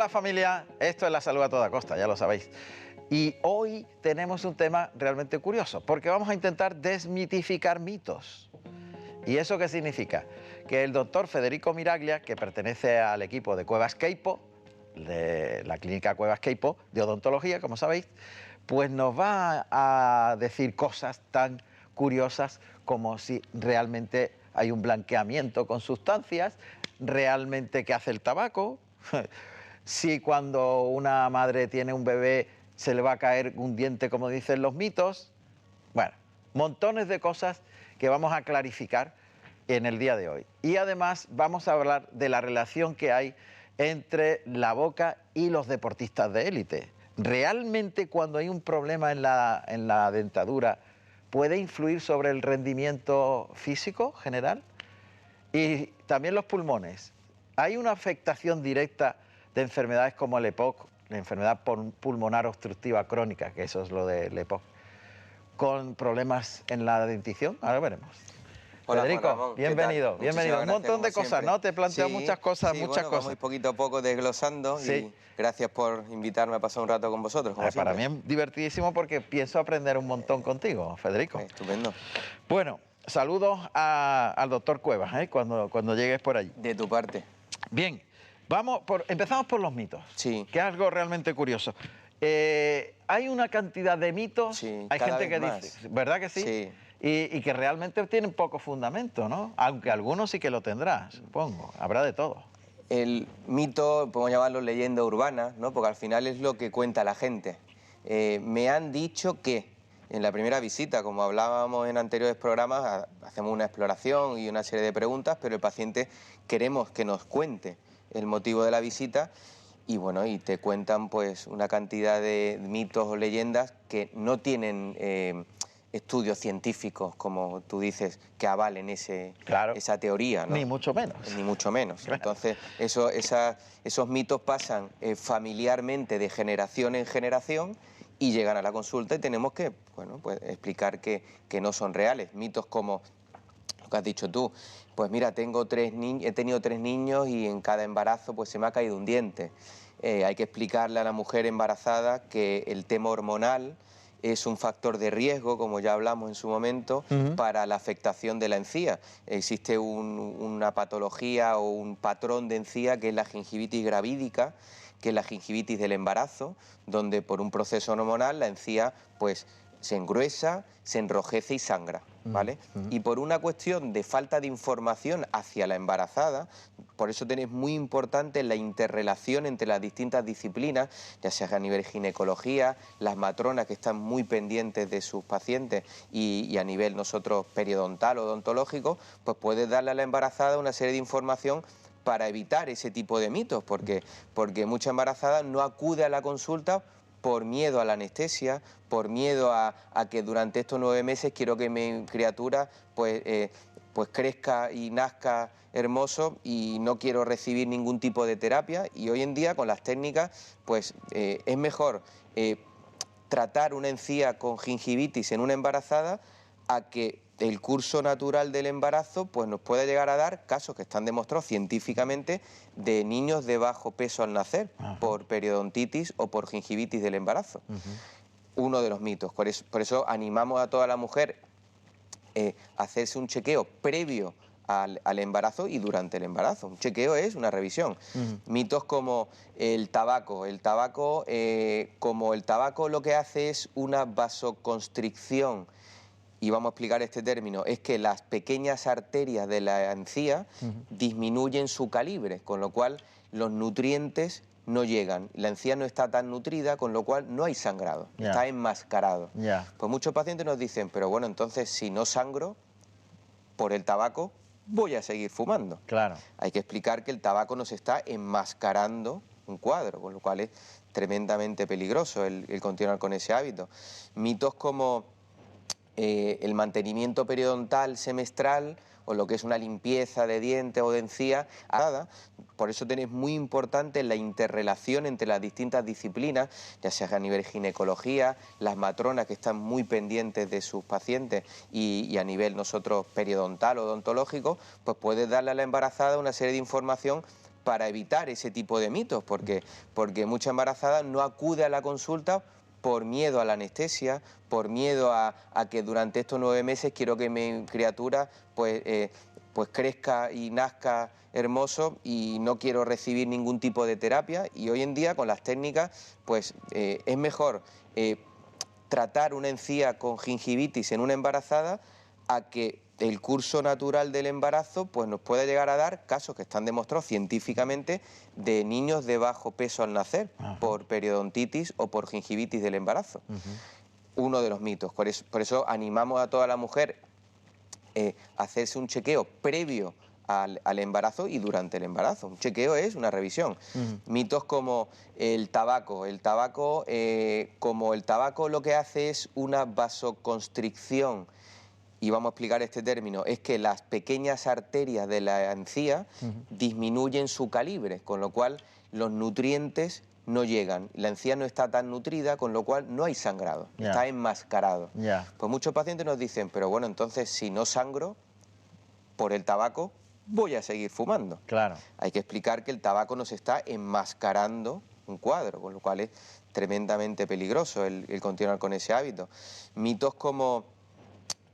Hola familia, esto es La Salud a Toda Costa, ya lo sabéis. Y hoy tenemos un tema realmente curioso, porque vamos a intentar desmitificar mitos. ¿Y eso qué significa? Que el doctor Federico Miraglia, que pertenece al equipo de Cuevas Queipo, de la clínica Cuevas Queipo, de odontología, como sabéis, pues nos va a decir cosas tan curiosas como si realmente hay un blanqueamiento con sustancias, realmente qué hace el tabaco, si cuando una madre tiene un bebé se le va a caer un diente como dicen los mitos. Bueno, montones de cosas que vamos a clarificar en el día de hoy. Y además vamos a hablar de la relación que hay entre la boca y los deportistas de élite. ¿Realmente cuando hay un problema en la dentadura puede influir sobre el rendimiento físico general? Y también los pulmones. ¿Hay una afectación directa de enfermedades como el EPOC, la enfermedad pulmonar obstructiva crónica, que eso es lo del EPOC, con problemas en la dentición? Ahora veremos. Hola, Federico, Juan Ramón, bienvenido, bienvenido. Un montón de cosas, ¿no? Te he planteado muchas cosas, bueno, vamos a ir poquito a poco desglosando Sí. y gracias por invitarme a pasar un rato con vosotros, como Para siempre. mí es divertidísimo porque pienso aprender un montón contigo, Federico. Estupendo. Bueno, saludos al doctor Cuevas, cuando llegues por allí. De tu parte. Bien, empezamos por los mitos, Sí. que es algo realmente curioso. Hay una cantidad de mitos, Sí, hay cada gente que vez dice, más. ¿verdad que sí? Sí. Y que realmente tienen poco fundamento, ¿no? Aunque algunos sí que lo tendrán, supongo, habrá de todo. El mito, podemos llamarlo leyenda urbana, ¿no? Porque al final es lo que cuenta la gente. Me han dicho que en la primera visita, como hablábamos en anteriores programas, hacemos una exploración y una serie de preguntas, pero el paciente queremos que nos cuente el motivo de la visita y bueno, y te cuentan pues una cantidad de mitos o leyendas que no tienen estudios científicos, como tú dices, que avalen Claro. esa teoría, ¿no? Ni mucho menos. Ni mucho menos. Claro. Entonces, esos mitos pasan familiarmente de generación en generación y llegan a la consulta y tenemos que, bueno, pues explicar que no son reales. Mitos como lo que has dicho tú, pues mira, he tenido 3 niños y en cada embarazo pues se me ha caído un diente. Hay que explicarle a la mujer embarazada que el tema hormonal es un factor de riesgo, como ya hablamos en su momento, para la afectación de la encía. Existe una patología o un patrón de encía que es la gingivitis gravídica, que es la gingivitis del embarazo, donde por un proceso hormonal la encía pues se engruesa, se enrojece y sangra, ¿vale? Y por una cuestión de falta de información hacia la embarazada, por eso tenéis muy importante la interrelación entre las distintas disciplinas, ya sea a nivel ginecología, las matronas que están muy pendientes de sus pacientes y a nivel nosotros periodontal o odontológico, pues puedes darle a la embarazada una serie de información para evitar ese tipo de mitos, porque mucha embarazada no acude a la consulta por miedo a la anestesia, por miedo a que durante estos 9 meses quiero que mi criatura pues crezca y nazca hermoso y no quiero recibir ningún tipo de terapia. Y hoy en día con las técnicas pues es mejor tratar una encía con gingivitis en una embarazada a que el curso natural del embarazo pues nos puede llegar a dar casos que están demostrados científicamente de niños de bajo peso al nacer por periodontitis o por gingivitis del embarazo. Uno de los mitos. Por eso animamos a toda la mujer a hacerse un chequeo previo al embarazo y durante el embarazo. Un chequeo es una revisión. Mitos como el tabaco. El tabaco lo que hace es una vasoconstricción. Y vamos a explicar este término, es que las pequeñas arterias de la encía disminuyen su calibre, con lo cual los nutrientes no llegan. La encía no está tan nutrida, con lo cual no hay sangrado, está enmascarado. Pues muchos pacientes nos dicen, pero bueno, entonces si no sangro por el tabaco, voy a seguir fumando. Claro. Hay que explicar que el tabaco nos está enmascarando un cuadro, con lo cual es tremendamente peligroso el continuar con ese hábito. Mitos como el mantenimiento periodontal semestral o lo que es una limpieza de dientes o de encía, por eso tenéis muy importante la interrelación entre las distintas disciplinas, ya sea a nivel ginecología, las matronas que están muy pendientes de sus pacientes y a nivel nosotros periodontal o odontológico, pues puedes darle a la embarazada una serie de información para evitar ese tipo de mitos, porque mucha embarazada no acude a la consulta por miedo a la anestesia, por miedo a que durante estos 9 meses quiero que mi criatura pues crezca y nazca hermoso y no quiero recibir ningún tipo de terapia. Y hoy en día con las técnicas pues es mejor tratar una encía con gingivitis en una embarazada a que el curso natural del embarazo pues nos puede llegar a dar casos que están demostrados científicamente de niños de bajo peso al nacer por periodontitis o por gingivitis del embarazo. Uno de los mitos. Por eso animamos a toda la mujer a hacerse un chequeo previo al embarazo y durante el embarazo. Un chequeo es una revisión. Mitos como el tabaco. Como el tabaco lo que hace es una vasoconstricción, y vamos a explicar este término, es que las pequeñas arterias de la encía disminuyen su calibre, con lo cual los nutrientes no llegan. La encía no está tan nutrida, con lo cual no hay sangrado, está enmascarado. Pues muchos pacientes nos dicen, pero bueno, entonces si no sangro por el tabaco, voy a seguir fumando. Claro. Hay que explicar que el tabaco nos está enmascarando un cuadro, con lo cual es tremendamente peligroso el continuar con ese hábito. Mitos como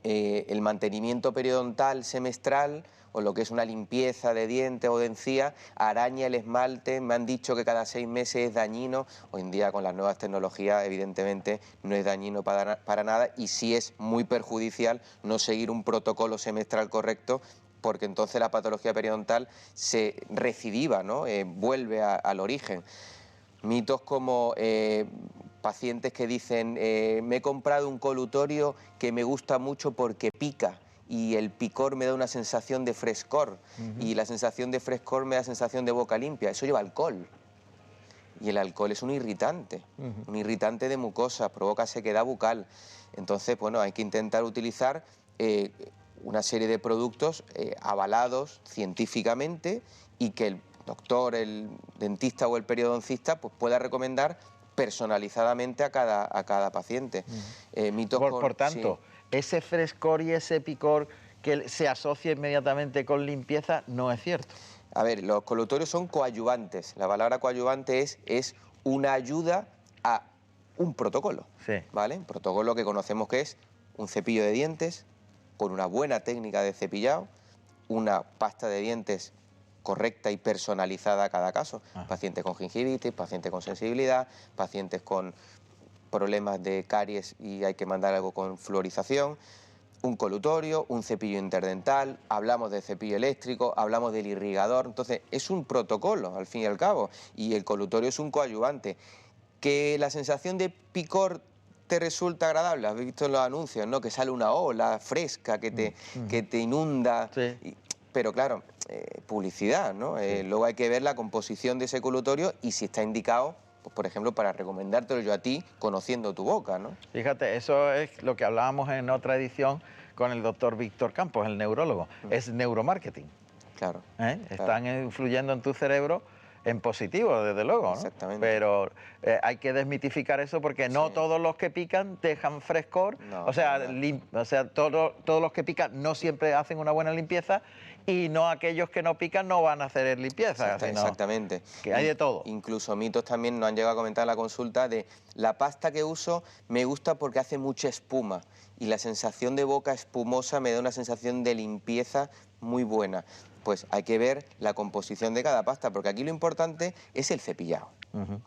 el mantenimiento periodontal semestral o lo que es una limpieza de dientes o de encía, araña el esmalte, me han dicho que cada 6 meses es dañino. Hoy en día con las nuevas tecnologías evidentemente no es dañino para nada, y sí es muy perjudicial no seguir un protocolo semestral correcto, porque entonces la patología periodontal se recidiva, ¿no? Vuelve al origen. Mitos como pacientes que dicen, me he comprado un colutorio que me gusta mucho porque pica y el picor me da una sensación de frescor y la sensación de frescor me da sensación de boca limpia. Eso lleva alcohol. Y el alcohol es un irritante de mucosa, provoca sequedad bucal. Entonces, bueno, hay que intentar utilizar una serie de productos avalados científicamente y que el doctor, el dentista o el periodoncista pues pueda recomendar personalizadamente a cada paciente. Por tanto, ese frescor y ese picor que se asocia inmediatamente con limpieza no es cierto. A ver, los colutorios son coadyuvantes. La palabra coadyuvante es una ayuda a un protocolo, ¿vale? Un protocolo que conocemos que es un cepillo de dientes con una buena técnica de cepillado, una pasta de dientes correcta y personalizada a cada caso. Pacientes con gingivitis, pacientes con sensibilidad, pacientes con problemas de caries y hay que mandar algo con fluorización, un colutorio, un cepillo interdental, hablamos de cepillo eléctrico, hablamos del irrigador. Entonces es un protocolo al fin y al cabo, y el colutorio es un coadyuvante. Que la sensación de picor te resulta agradable, has visto en los anuncios, ¿no? Que sale una ola fresca que te inunda. Pero claro, publicidad, ¿no? Luego hay que ver la composición de ese colutorio y si está indicado, pues por ejemplo, para recomendártelo yo a ti, conociendo tu boca, ¿no? Fíjate, eso es lo que hablábamos en otra edición con el doctor Víctor Campos, el neurólogo. Es neuromarketing. Claro. Están influyendo en tu cerebro en positivo, desde luego, ¿no? Exactamente. Pero hay que desmitificar eso porque no todos los que pican dejan frescor. O sea, todos los que pican no siempre hacen una buena limpieza y no aquellos que no pican no van a hacer limpieza. Exactamente. Que hay de todo. Incluso mitos también nos han llegado a comentar en la consulta de la pasta que uso me gusta porque hace mucha espuma y la sensación de boca espumosa me da una sensación de limpieza muy buena. Pues hay que ver la composición de cada pasta, porque aquí lo importante es el cepillado,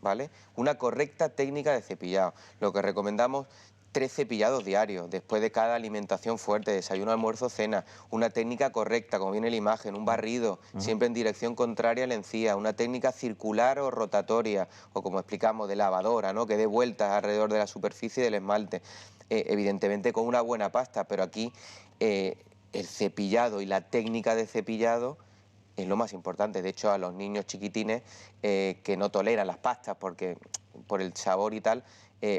¿vale? Una correcta técnica de cepillado. Lo que recomendamos, 3 cepillados diarios, después de cada alimentación fuerte, desayuno, almuerzo, cena, una técnica correcta, como viene la imagen, un barrido, siempre en dirección contraria a la encía, una técnica circular o rotatoria, o como explicamos, de lavadora, ¿no? Que dé vueltas alrededor de la superficie del esmalte. Evidentemente con una buena pasta, pero aquí el cepillado y la técnica de cepillado es lo más importante. De hecho, a los niños chiquitines que no toleran las pastas porque por el sabor y tal,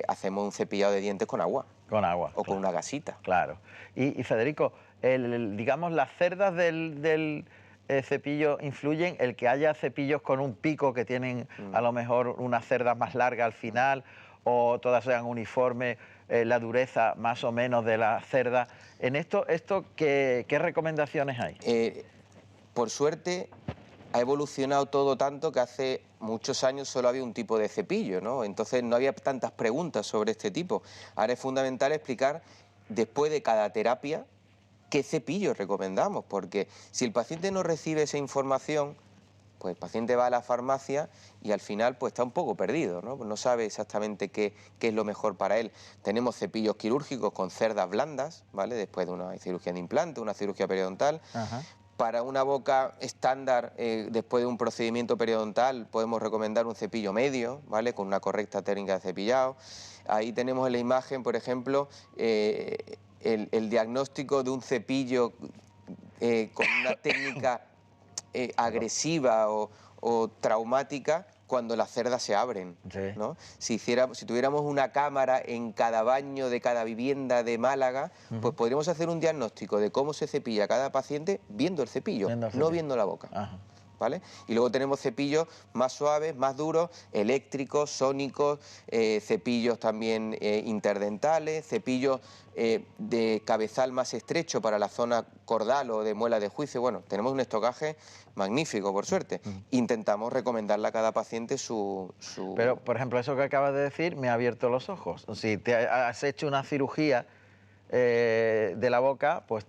hacemos un cepillado de dientes con agua. Con agua. O con una gasita. Claro. Y Federico, digamos, las cerdas del cepillo influyen, el que haya cepillos con un pico que tienen a lo mejor una cerda más larga al final, o todas sean uniformes, la dureza más o menos de la cerda. En esto ¿qué recomendaciones hay? Por suerte, ha evolucionado todo tanto que hace muchos años solo había un tipo de cepillo, ¿no? Entonces no había tantas preguntas sobre este tipo. Ahora es fundamental explicar, después de cada terapia, qué cepillo recomendamos, porque si el paciente no recibe esa información, pues el paciente va a la farmacia y al final pues está un poco perdido, ¿no? No sabe exactamente qué es lo mejor para él. Tenemos cepillos quirúrgicos con cerdas blandas, ¿vale? Después de una cirugía de implante, una cirugía periodontal. Ajá. Para una boca estándar, después de un procedimiento periodontal, podemos recomendar un cepillo medio, ¿vale? Con una correcta técnica de cepillado. Ahí tenemos en la imagen, por ejemplo, el diagnóstico de un cepillo con una técnica agresiva o traumática cuando las cerdas se abren, Sí. ¿no? Si tuviéramos una cámara en cada baño de cada vivienda de Málaga, pues podríamos hacer un diagnóstico de cómo se cepilla cada paciente viendo el cepillo, Viendo el no cepillo. viendo la boca. Ajá. ¿Vale? Y luego tenemos cepillos más suaves, más duros, eléctricos, sónicos, cepillos también interdentales, cepillos de cabezal más estrecho para la zona cordal o de muela de juicio. Bueno, tenemos un estocaje magnífico, por suerte. Intentamos recomendarle a cada paciente su... Pero, por ejemplo, eso que acabas de decir me ha abierto los ojos. Si te has hecho una cirugía de la boca, pues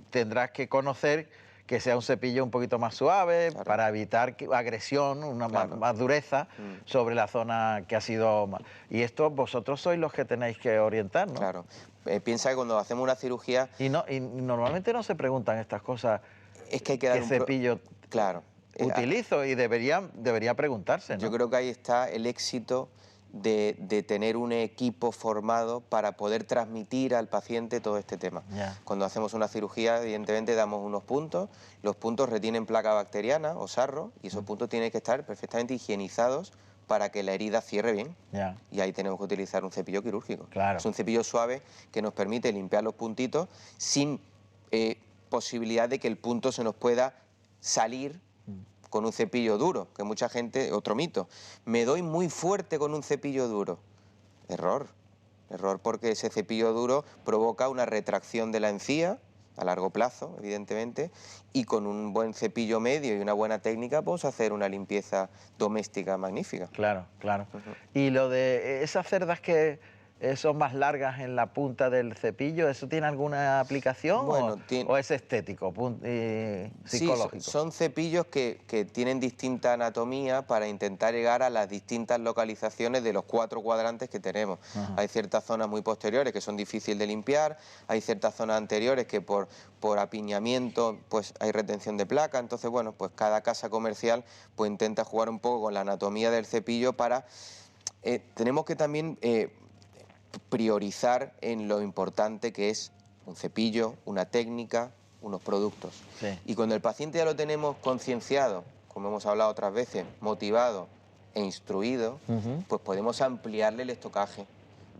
tendrás que conocer que sea un cepillo un poquito más suave, Claro. para evitar agresión, una Claro. más dureza sobre la zona que ha sido mal. Y esto vosotros sois los que tenéis que orientar, ¿no? Claro. Piensa que cuando hacemos una cirugía Y normalmente no se preguntan estas cosas, es que hay que dar qué cepillo Claro. utilizo, y debería preguntarse, ¿no? Yo creo que ahí está el éxito de tener un equipo formado para poder transmitir al paciente todo este tema. Ya. Cuando hacemos una cirugía, evidentemente damos unos puntos, los puntos retienen placa bacteriana o sarro y esos puntos tienen que estar perfectamente higienizados para que la herida cierre bien. Ya. Y ahí tenemos que utilizar un cepillo quirúrgico. Claro. Es un cepillo suave que nos permite limpiar los puntitos sin posibilidad de que el punto se nos pueda salir con un cepillo duro, que mucha gente, otro mito, me doy muy fuerte con un cepillo duro. Error, error, porque ese cepillo duro provoca una retracción de la encía a largo plazo, evidentemente, y con un buen cepillo medio y una buena técnica podemos hacer una limpieza doméstica magnífica. Claro, claro. Y lo de esas cerdas que son más largas en la punta del cepillo, ¿eso tiene alguna aplicación Bueno, o es estético, psicológico? Sí, son cepillos que tienen distinta anatomía para intentar llegar a las distintas localizaciones de los 4 cuadrantes que tenemos. Hay ciertas zonas muy posteriores que son difíciles de limpiar, hay ciertas zonas anteriores que por apiñamiento pues hay retención de placa. Entonces, bueno, pues cada casa comercial pues intenta jugar un poco con la anatomía del cepillo para... tenemos que también priorizar en lo importante que es un cepillo, una técnica, unos productos. Sí. Y cuando el paciente ya lo tenemos concienciado, como hemos hablado otras veces, motivado e instruido, pues podemos ampliarle el estocaje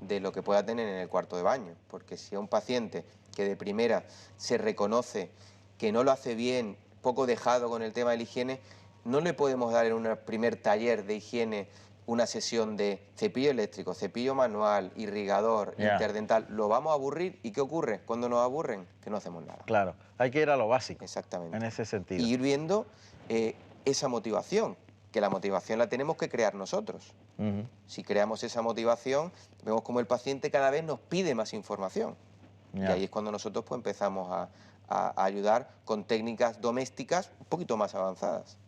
de lo que pueda tener en el cuarto de baño. Porque si a un paciente que de primera se reconoce que no lo hace bien, poco dejado con el tema de la higiene, no le podemos dar en un primer taller de higiene una sesión de cepillo eléctrico, cepillo manual, irrigador, interdental. Lo vamos a aburrir. ¿Y qué ocurre cuando nos aburren? Que no hacemos nada. Claro, hay que ir a lo básico. Exactamente. En ese sentido. Y ir viendo esa motivación, que la motivación la tenemos que crear nosotros. Si creamos esa motivación, vemos como el paciente cada vez nos pide más información. Y ahí es cuando nosotros pues, empezamos a ayudar con técnicas domésticas un poquito más avanzadas.